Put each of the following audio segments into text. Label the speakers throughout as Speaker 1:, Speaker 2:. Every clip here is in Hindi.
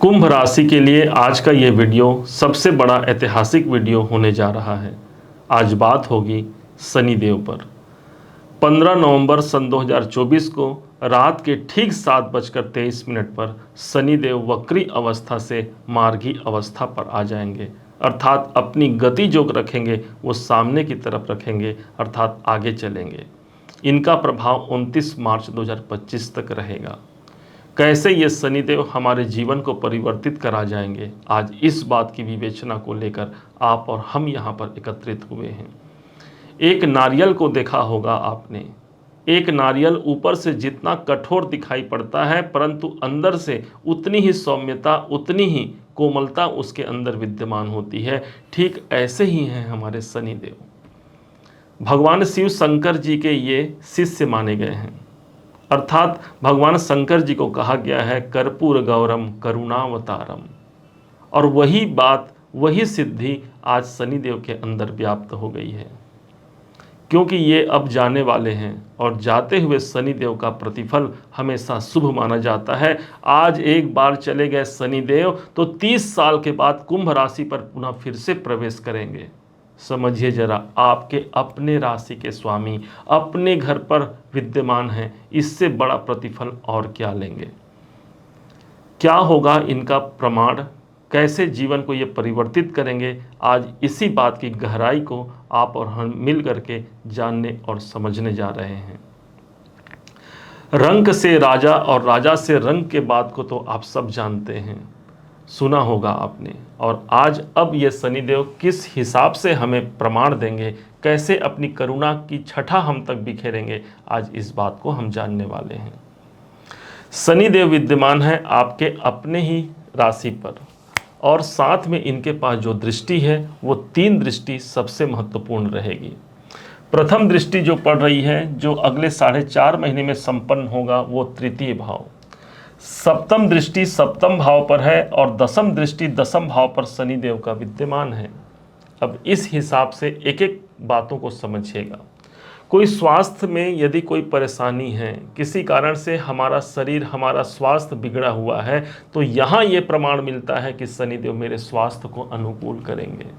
Speaker 1: कुंभ राशि के लिए आज का ये वीडियो सबसे बड़ा ऐतिहासिक वीडियो होने जा रहा है। आज बात होगी शनिदेव पर। 15 नवंबर सन 2024 को रात के ठीक 7:23 पर शनिदेव वक्री अवस्था से मार्गी अवस्था पर आ जाएंगे, अर्थात अपनी गति जो रखेंगे वो सामने की तरफ रखेंगे, अर्थात आगे चलेंगे। इनका प्रभाव 29 मार्च 2025 तक रहेगा। कैसे ये शनिदेव हमारे जीवन को परिवर्तित करा जाएंगे, आज इस बात की विवेचना को लेकर आप और हम यहाँ पर एकत्रित हुए हैं। एक नारियल को देखा होगा आपने। एक नारियल ऊपर से जितना कठोर दिखाई पड़ता है, परंतु अंदर से उतनी ही सौम्यता, उतनी ही कोमलता उसके अंदर विद्यमान होती है। ठीक ऐसे ही हैं हमारे शनिदेव। भगवान शिव शंकर जी के ये शिष्य माने गए हैं, अर्थात भगवान शंकर जी को कहा गया है कर्पूर गौरम करुणावतारम। और वही बात, वही सिद्धि आज शनिदेव के अंदर व्याप्त हो गई है, क्योंकि ये अब जाने वाले हैं और जाते हुए शनिदेव का प्रतिफल हमेशा शुभ माना जाता है। आज एक बार चले गए शनिदेव तो 30 साल के बाद कुंभ राशि पर पुनः फिर से प्रवेश करेंगे। समझिए जरा, आपके अपने राशि के स्वामी अपने घर पर विद्यमान हैं, इससे बड़ा प्रतिफल और क्या लेंगे। क्या होगा इनका प्रमाण, कैसे जीवन को ये परिवर्तित करेंगे, आज इसी बात की गहराई को आप और हम मिल करके जानने और समझने जा रहे हैं। रंक से राजा और राजा से रंक के बात को तो आप सब जानते हैं, सुना होगा आपने। और आज अब ये शनिदेव किस हिसाब से हमें प्रमाण देंगे, कैसे अपनी करुणा की छठा हम तक बिखेरेंगे, आज इस बात को हम जानने वाले हैं। शनिदेव विद्यमान है आपके अपने ही राशि पर, और साथ में इनके पास जो दृष्टि है वो 3 दृष्टि सबसे महत्वपूर्ण रहेगी। प्रथम दृष्टि जो पड़ रही है, जो अगले 4.5 महीने में संपन्न होगा, वो तृतीय भाव। सप्तम दृष्टि सप्तम भाव पर है और दसम दृष्टि दसम भाव पर शनिदेव का विद्यमान है। अब इस हिसाब से एक एक बातों को समझिएगा। कोई स्वास्थ्य में यदि कोई परेशानी है, किसी कारण से हमारा शरीर, हमारा स्वास्थ्य बिगड़ा हुआ है, तो यहाँ ये प्रमाण मिलता है कि शनिदेव मेरे स्वास्थ्य को अनुकूल करेंगे।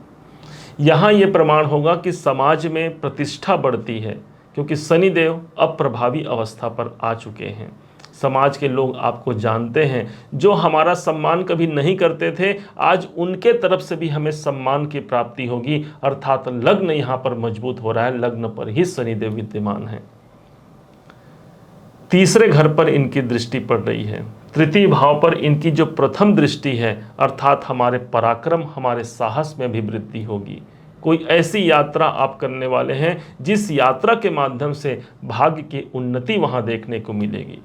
Speaker 1: यहाँ ये प्रमाण होगा कि समाज में प्रतिष्ठा बढ़ती है, क्योंकि शनिदेव अप्रभावी अवस्था पर आ चुके हैं। समाज के लोग आपको जानते हैं, जो हमारा सम्मान कभी नहीं करते थे, आज उनके तरफ से भी हमें सम्मान की प्राप्ति होगी, अर्थात लग्न यहाँ पर मजबूत हो रहा है, लग्न पर ही शनिदेव विद्यमान है। तीसरे घर पर इनकी दृष्टि पड़ रही है। तृतीय भाव पर इनकी जो प्रथम दृष्टि है, अर्थात हमारे पराक्रम, हमारे साहस में भी वृद्धि होगी। कोई ऐसी यात्रा आप करने वाले हैं जिस यात्रा के माध्यम से भाग्य की उन्नति वहाँ देखने को मिलेगी।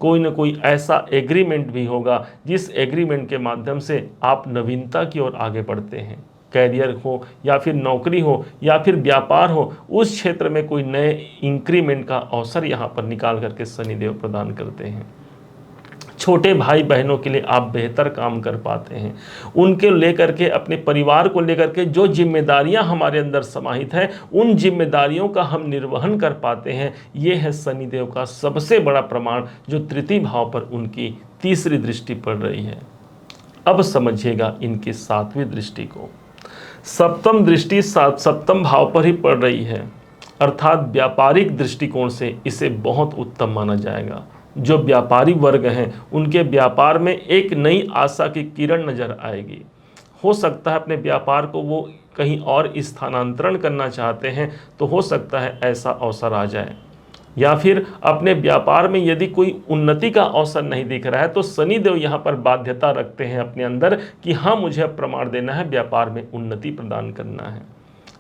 Speaker 1: कोई न कोई ऐसा एग्रीमेंट भी होगा जिस एग्रीमेंट के माध्यम से आप नवीनता की ओर आगे बढ़ते हैं। कैरियर हो या फिर नौकरी हो या फिर व्यापार हो, उस क्षेत्र में कोई नए इंक्रीमेंट का अवसर यहाँ पर निकाल करके शनिदेव प्रदान करते हैं। छोटे भाई बहनों के लिए आप बेहतर काम कर पाते हैं। उनके लेकर के, अपने परिवार को लेकर के जो जिम्मेदारियां हमारे अंदर समाहित हैं, उन जिम्मेदारियों का हम निर्वहन कर पाते हैं। ये है शनिदेव का सबसे बड़ा प्रमाण, जो तृतीय भाव पर उनकी तीसरी दृष्टि पड़ रही है। अब समझिएगा इनकी 7वीं दृष्टि को। सप्तम दृष्टि सप्तम भाव पर ही पड़ रही है, अर्थात व्यापारिक दृष्टिकोण से इसे बहुत उत्तम माना जाएगा। जो व्यापारी वर्ग हैं, उनके व्यापार में एक नई आशा की किरण नजर आएगी। हो सकता है अपने व्यापार को वो कहीं और स्थानांतरण करना चाहते हैं, तो हो सकता है ऐसा अवसर आ जाए। या फिर अपने व्यापार में यदि कोई उन्नति का अवसर नहीं दिख रहा है, तो शनिदेव यहाँ पर बाध्यता रखते हैं अपने अंदर कि हाँ, मुझे अब प्रमाण देना है, व्यापार में उन्नति प्रदान करना है।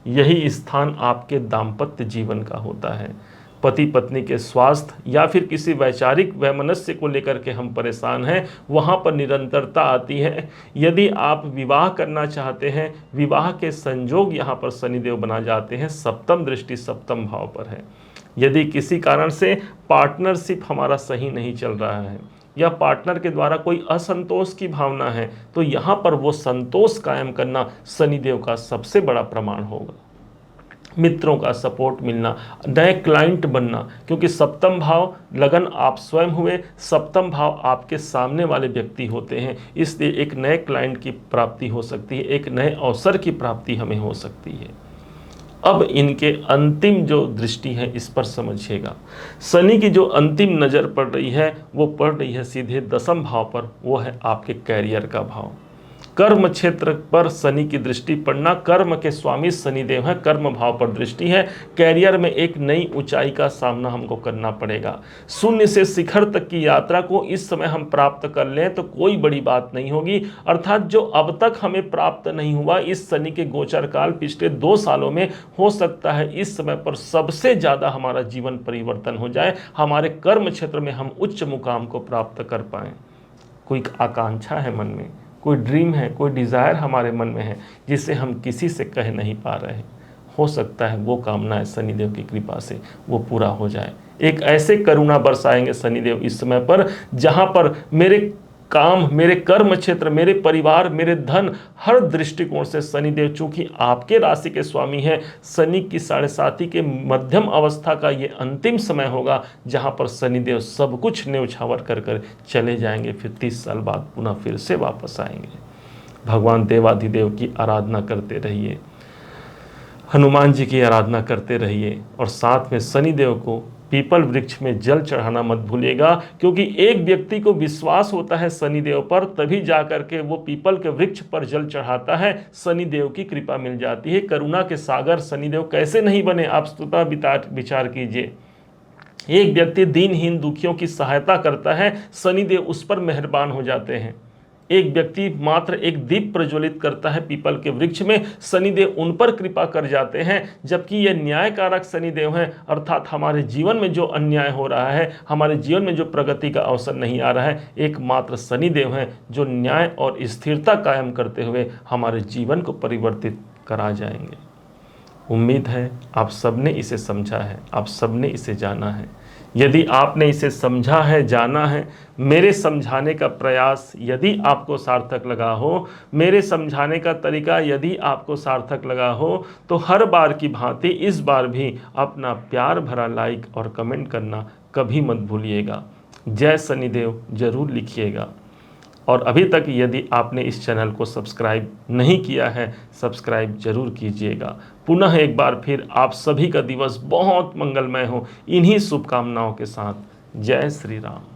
Speaker 1: यही स्थान आपके दाम्पत्य जीवन का होता है। पति पत्नी के स्वास्थ्य या फिर किसी वैचारिक वैमनस्य को लेकर के हम परेशान हैं, वहाँ पर निरंतरता आती है। यदि आप विवाह करना चाहते हैं, विवाह के संजोग यहाँ पर शनिदेव बना जाते हैं। सप्तम दृष्टि सप्तम भाव पर है। यदि किसी कारण से पार्टनरशिप हमारा सही नहीं चल रहा है या पार्टनर के द्वारा कोई असंतोष की भावना है, तो यहाँ पर वो संतोष कायम करना शनिदेव का सबसे बड़ा प्रमाण होगा। मित्रों का सपोर्ट मिलना, नए क्लाइंट बनना, क्योंकि सप्तम भाव लगन आप स्वयं हुए, सप्तम भाव आपके सामने वाले व्यक्ति होते हैं, इसलिए एक नए क्लाइंट की प्राप्ति हो सकती है, एक नए अवसर की प्राप्ति हमें हो सकती है। अब इनके अंतिम जो दृष्टि है इस पर समझिएगा। शनि की जो अंतिम नज़र पड़ रही है वो पड़ रही है सीधे दसम भाव पर, वो है आपके कैरियर का भाव। कर्म क्षेत्र पर शनि की दृष्टि पड़ना, कर्म के स्वामी शनिदेव है, कर्म भाव पर दृष्टि है। कैरियर में एक नई ऊंचाई का सामना हमको करना पड़ेगा। शून्य से शिखर तक की यात्रा को इस समय हम प्राप्त कर लें तो कोई बड़ी बात नहीं होगी, अर्थात जो अब तक हमें प्राप्त नहीं हुआ इस शनि के गोचर काल पिछले 2 सालों में, हो सकता है इस समय पर सबसे ज़्यादा हमारा जीवन परिवर्तन हो जाए, हमारे कर्म क्षेत्र में हम उच्च मुकाम को प्राप्त कर पाएँ। कोई आकांक्षा है मन में, कोई ड्रीम है, कोई डिज़ायर हमारे मन में है जिसे हम किसी से कह नहीं पा रहे, हो सकता है वो कामनाएं शनिदेव की कृपा से वो पूरा हो जाए। एक ऐसे करुणा बरसाएंगे शनिदेव इस समय पर जहां पर मेरे काम, मेरे कर्म क्षेत्र, मेरे परिवार, मेरे धन, हर दृष्टिकोण से शनिदेव, चूंकि आपके राशि के स्वामी हैं, शनि की 7.5 के मध्यम अवस्था का ये अंतिम समय होगा जहां पर शनिदेव सब कुछ न्यौछावर कर कर चले जाएंगे, फिर 30 साल बाद पुनः फिर से वापस आएंगे। भगवान देवाधिदेव की आराधना करते रहिए, हनुमान जी की आराधना करते रहिए, और साथ में शनिदेव को पीपल वृक्ष में जल चढ़ाना मत भूलिएगा, क्योंकि एक व्यक्ति को विश्वास होता है शनिदेव पर, तभी जाकर के वो पीपल के वृक्ष पर जल चढ़ाता है, शनिदेव की कृपा मिल जाती है। करुणा के सागर शनिदेव कैसे नहीं बने, आप स्वतः विचार कीजिए। एक व्यक्ति दीनहीन दुखियों की सहायता करता है, शनिदेव उस पर मेहरबान हो जाते हैं। एक व्यक्ति मात्र एक दीप प्रज्वलित करता है पीपल के वृक्ष में, शनिदेव उन पर कृपा कर जाते हैं, जबकि ये न्यायकारक शनिदेव हैं, अर्थात हमारे जीवन में जो अन्याय हो रहा है, हमारे जीवन में जो प्रगति का अवसर नहीं आ रहा है, एकमात्र शनिदेव हैं जो न्याय और स्थिरता कायम करते हुए हमारे जीवन को परिवर्तित करा जाएंगे। उम्मीद है आप सबने इसे समझा है, आप सबने इसे जाना है। यदि आपने इसे समझा है, जाना है, मेरे समझाने का प्रयास यदि आपको सार्थक लगा हो, मेरे समझाने का तरीका यदि आपको सार्थक लगा हो, तो हर बार की भांति इस बार भी अपना प्यार भरा लाइक और कमेंट करना कभी मत भूलिएगा। जय शनिदेव जरूर लिखिएगा। और अभी तक यदि आपने इस चैनल को सब्सक्राइब नहीं किया है, सब्सक्राइब जरूर कीजिएगा। पुनः एक बार फिर आप सभी का दिवस बहुत मंगलमय हो, इन्हीं शुभकामनाओं के साथ। जय श्री राम।